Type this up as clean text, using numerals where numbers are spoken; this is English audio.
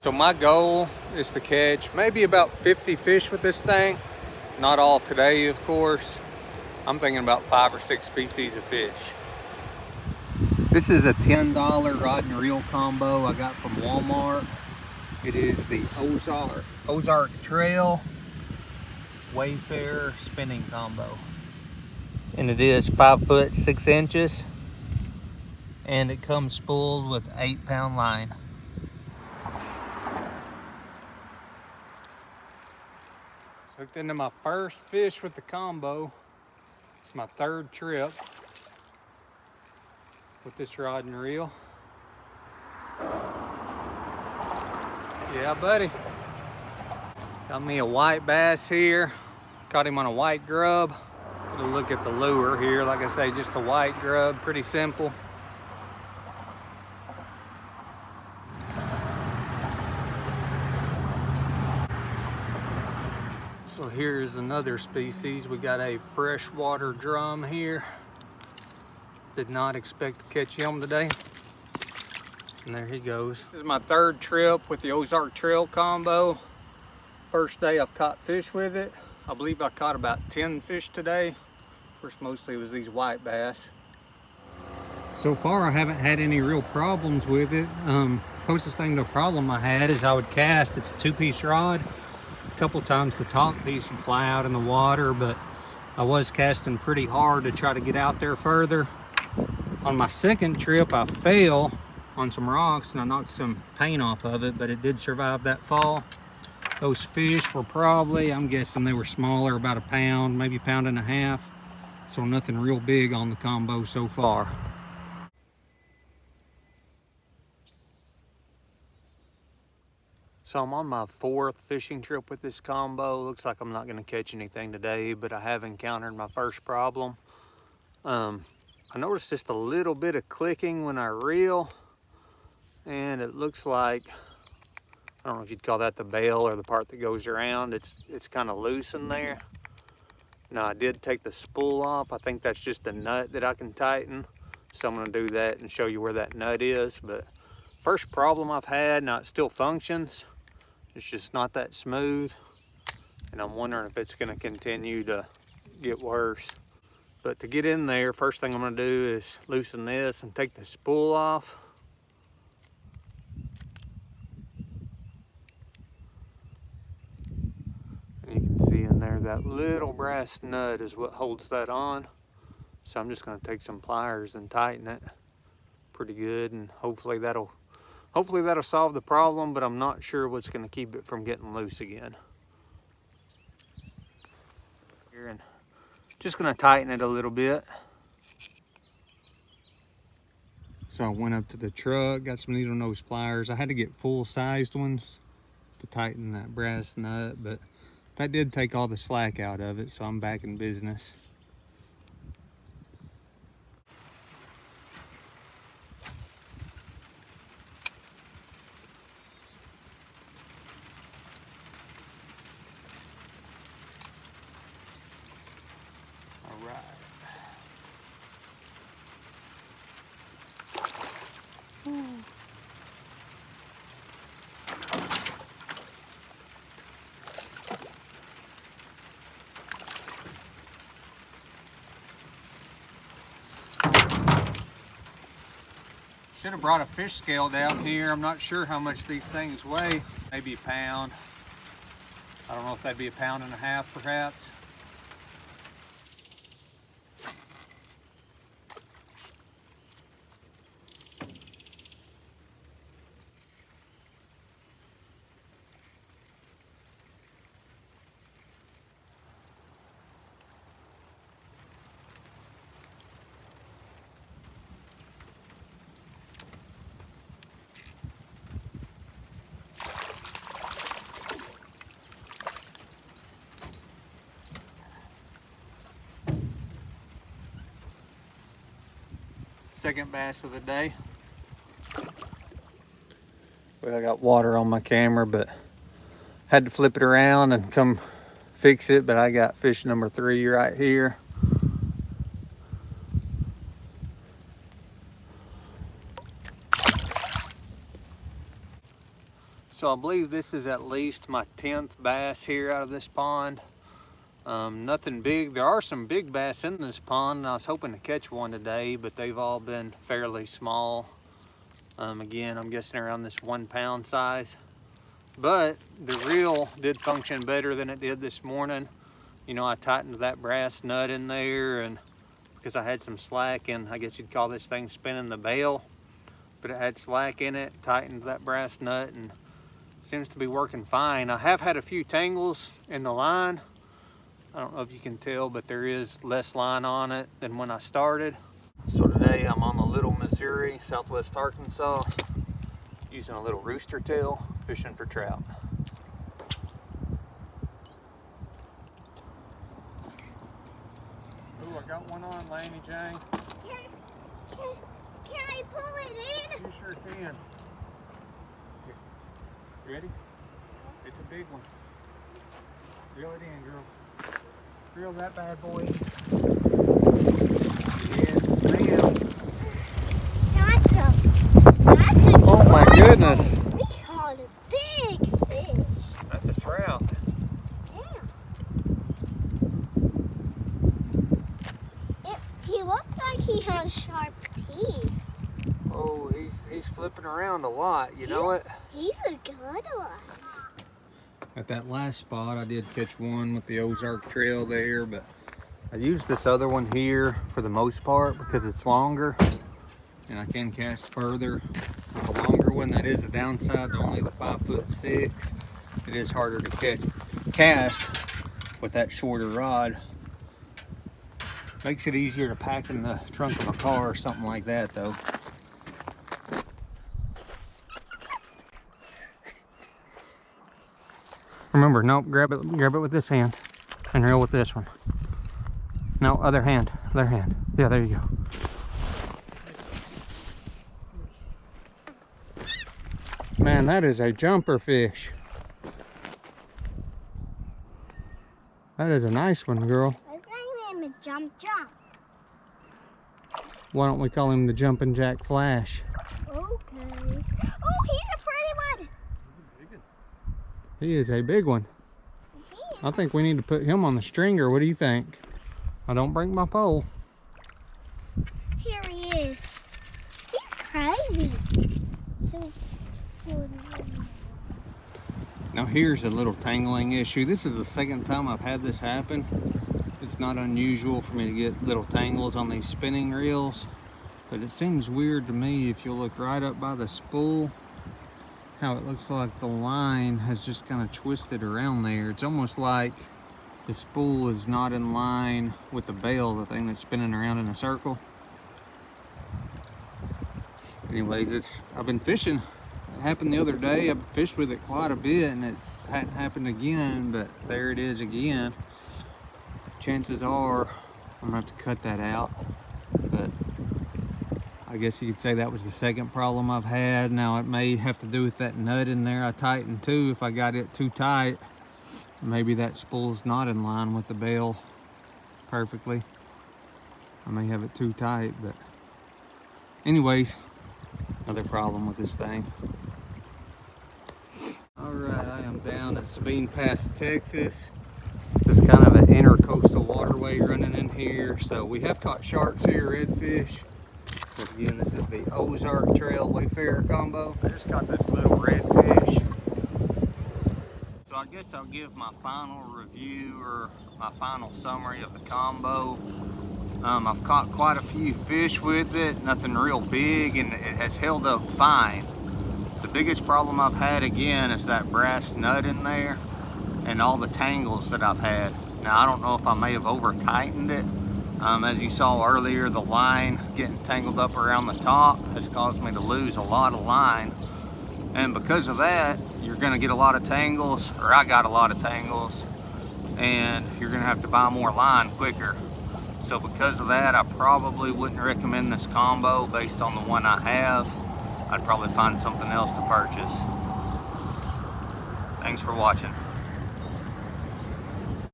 So my goal is to catch maybe about 50 fish with this thing. Not all today, of course. I'm thinking about 5 or 6 species of fish. This is a $10 rod and reel combo I got from Walmart. It is the Ozark Trail Wayfarer spinning combo. And it is 5 foot 6 inches. And it comes spooled with 8-pound line. Hooked into my first fish with the combo. It's my 3rd trip with this rod and reel. Yeah, buddy. Got me a white bass here. Caught him on a white grub. Get a look at the lure here. Like I say, just a white grub, pretty simple. So here's another species. We got a freshwater drum here. Did not expect to catch him today. And there he goes. This is my 3rd trip with the Ozark Trail combo. First day I've caught fish with it. I believe I caught about 10 fish today. Of course, mostly it was these white bass. So far I haven't had any real problems with it. Closest thing to a problem I had is I would cast, it's a 2-piece rod. A couple times the top piece would fly out in the water, but I was casting pretty hard to try to get out there further. On my 2nd trip I fell on some rocks and I knocked some paint off of it, but it did survive that fall. Those fish were probably, I'm guessing they were smaller, about a pound, maybe a pound and a half. So nothing real big on the combo so far. So I'm on my 4th fishing trip with this combo. Looks like I'm not gonna catch anything today, but I have encountered my first problem. I noticed just a little bit of clicking when I reel, and it looks like, I don't know if you'd call that the bail or the part that goes around. It's kind of loose in there. Now I did take the spool off. I think that's just a nut that I can tighten. So I'm gonna do that and show you where that nut is. But first problem I've had, now it still functions. It's just not that smooth. And I'm wondering if it's gonna continue to get worse. But to get in there, first thing I'm gonna do is loosen this and take the spool off. And you can see in there that little brass nut is what holds that on. So I'm just gonna take some pliers and tighten it pretty good, and hopefully that'll solve the problem, but I'm not sure what's gonna keep it from getting loose again. Here, and just gonna tighten it a little bit. So I went up to the truck, got some needle nose pliers. I had to get full-sized ones to tighten that brass nut, but that did take all the slack out of it, so I'm back in business. All right. Should have brought a fish scale down here. I'm not sure how much these things weigh. Maybe a pound. I don't know if that'd be a pound and a half perhaps. Second bass of the day. Well, I got water on my camera, but had to flip it around and come fix it, but I got fish number 3 right here. So I believe this is at least my 10th bass here out of this pond. Nothing big. There are some big bass in this pond, and I was hoping to catch one today, but they've all been fairly small. Again, I'm guessing around this 1 pound size. But the reel did function better than it did this morning. You know, I tightened that brass nut in there, and because I had some slack in, I guess you'd call this thing spinning the bail, but it had slack in it, tightened that brass nut, and seems to be working fine. I have had a few tangles in the line. I don't know if you can tell, but there is less line on it than when I started. So today I'm on the Little Missouri, Southwest Arkansas, using a little rooster tail, fishing for trout. Ooh, I got one on, Laney Jane. Can I pull it in? You sure can. Here. Ready? It's a big one. Reel it in, girl. Reel that bad boy in. Yes, ma'am. That's a Oh my goodness. We caught a big fish. That's a trout. Yeah. He looks like he has sharp teeth. Oh, he's flipping around a lot, you know it? He's a good one. At that last spot, I did catch one with the Ozark Trail there, but I used this other one here for the most part because it's longer and I can cast further. With the longer one, that is the downside, only the 5'6". It is harder to cast with that shorter rod. Makes it easier to pack in the trunk of a car or something like that though. Remember, nope, grab it with this hand and reel with this one. No, other hand. Yeah, there you go. Man, that is a jumper fish. That is a nice one, girl. Let's name him a Jump Jump. Why don't we call him the Jumpin' Jack Flash? Okay. Oh, he's a pretty one. He is a big one. I think we need to put him on the stringer. What do you think? I don't break my pole. Here he is. He's crazy. Now here's a little tangling issue. This is the second time I've had this happen. It's not unusual for me to get little tangles on these spinning reels, but it seems weird to me if you look right up by the spool, how it looks like the line has just kind of twisted around there. It's almost like the spool is not in line with the bail, the thing that's spinning around in a circle. Anyways, I've been fishing. It happened the other day. I've fished with it quite a bit and it hadn't happened again, but there it is again. Chances are I'm gonna have to cut that out, but I guess you could say that was the second problem I've had. Now it may have to do with that nut in there I tightened too. If I got it too tight, maybe that spool's not in line with the bail perfectly. I may have it too tight, but anyways, another problem with this thing. All right, I am down at Sabine Pass, Texas. This is kind of an intercoastal waterway running in here. So we have caught sharks here, redfish. But again, this is the Ozark Trail Wayfarer Combo. I just caught this little redfish. So I guess I'll give my final review or my final summary of the combo. I've caught quite a few fish with it, nothing real big, and it has held up fine. The biggest problem I've had again is that brass nut in there and all the tangles that I've had. Now I don't know if I may have over tightened it. As you saw earlier, the line getting tangled up around the top has caused me to lose a lot of line. And because of that, you're gonna get a lot of tangles, or I got a lot of tangles, and you're gonna have to buy more line quicker. So because of that, I probably wouldn't recommend this combo based on the one I have. I'd probably find something else to purchase. Thanks for watching.